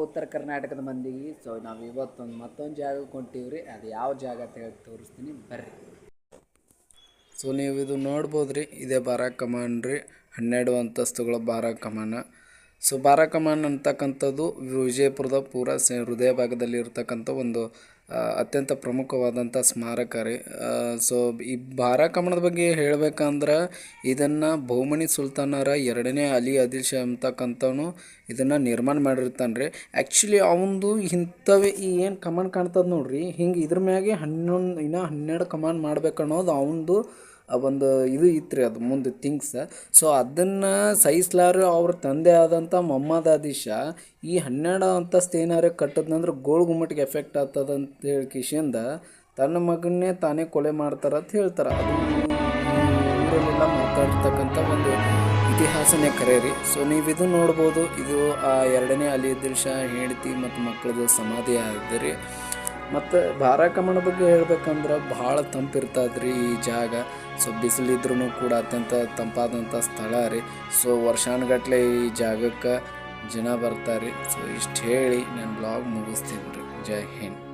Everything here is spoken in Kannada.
ಉತ್ತರ ಕರ್ನಾಟಕದ ಮಂದಿಗೆ. ಸೊ ನಾವು ಇವತ್ತೊಂದು ಮತ್ತೊಂದು ಜಾಗಕ್ಕೆ ಹೊಂಟೀವ್ರಿ. ಅದು ಯಾವ ಜಾಗ ಅಂತ ಹೇಳಿ ತೋರಿಸ್ತೀನಿ ಬರ್ರಿ. ಸೊ ನೀವು ಇದು ನೋಡ್ಬೋದು ರೀ, ಇದೇ ಬಾರಾ ಕಮಾನ್ ರೀ, 12 ಅಂತಸ್ತುಗಳ ಬಾರಾ ಕಮಾನ. ಸೊ ಬಾರಾ ಕಮಾನ್ ಅಂತಕ್ಕಂಥದ್ದು ವಿಜಯಪುರದ ಪೂರ ಹೃದಯ ಭಾಗದಲ್ಲಿ ಇರ್ತಕ್ಕಂಥ ಒಂದು ಅತ್ಯಂತ ಪ್ರಮುಖವಾದಂಥ ಸ್ಮಾರಕ ರೀ. ಸೊ ಈ ಬಾರಾ ಕಮಾನದ ಬಗ್ಗೆ ಹೇಳ್ಬೇಕಂದ್ರೆ ಇದನ್ನು ಬಹುಮನಿ ಸುಲ್ತಾನರ 2ನೇ ಅಲಿ ಆದಿಲ್ ಶಾ ಅಂತಕ್ಕಂಥವನು ಇದನ್ನು ನಿರ್ಮಾಣ ಮಾಡಿರ್ತಾನೆ ರೀ. ಆ್ಯಕ್ಚುಲಿ ಅವಂದು ಇಂಥವೇ ಈ ಏನು ಕಮಾನ್ ಕಾಣ್ತದೆ ನೋಡ್ರಿ, ಹಿಂಗೆ ಇದ್ರ ಮ್ಯಾಗೆ 12 ಕಮಾನ್ ಮಾಡ್ಬೇಕನ್ನೋದು ಅವಂದು ಒಂದು ಇದು ಇತ್ತು ರೀ, ಅದು ಮುಂದೆ ಥಿಂಗ್ಸ್. ಸೊ ಅದನ್ನು ಸಹಿಸಲಾರ ಅವ್ರ ತಂದೆ ಆದಂಥ ಮೊಹಮ್ಮದ್ ಆದಿಲ್ ಶಾ ಈ 12 ಅಂತಸ್ತು ಏನಾರು ಕಟ್ಟದ್ನಂದ್ರೆ ಗೋಲ್ ಗುಮ್ಮಟಿಗೆ ಎಫೆಕ್ಟ್ ಆಗ್ತದೆ ಅಂತ ಹೇಳಿ ಕಿಶಿಂದ ತನ್ನ ಮಗನ್ನೇ ತಾನೇ ಕೊಲೆ ಮಾಡ್ತಾರೆ ಅಂತ ಹೇಳ್ತಾರೆ. ಅದು ಊರಲ್ಲೆಲ್ಲ ಮಾತಾಡ್ತಕ್ಕಂಥ ಒಂದು ಇತಿಹಾಸನೇ ಕರೆ ರೀ. ಸೊ ನೀವು ಇದು ನೋಡ್ಬೋದು, ಇದು ಆ 2ನೇ ಅಲಿ ಆದಿಲ್ ಶಾ ಹೆಂಡತಿ ಮತ್ತು ಮಕ್ಕಳದು ಸಮಾಧಿ ಆಗಿದೆ ರೀ. ಮತ್ತು ಬಾರಾ ಕಮಾನ್ ಬಗ್ಗೆ ಹೇಳ್ಬೇಕಂದ್ರೆ ಭಾಳ ತಂಪಿರ್ತದ್ರಿ ಈ ಜಾಗ. ಸೊ ಬಿಸಿಲಿದ್ರೂ ಕೂಡ ಅತ್ಯಂತ ತಂಪಾದಂಥ ಸ್ಥಳ ರೀ. ಸೊ ವರ್ಷಾನುಗಟ್ಲೆ ಈ ಜಾಗಕ್ಕೆ ಜನ ಬರ್ತಾರೆ. ಸೊ ಇಷ್ಟು ಹೇಳಿ ನಾನು ಬ್ಲಾಗ್ ಮುಗಿಸ್ತೀನಿ ರೀ. ಜೈ ಹಿಂದ್.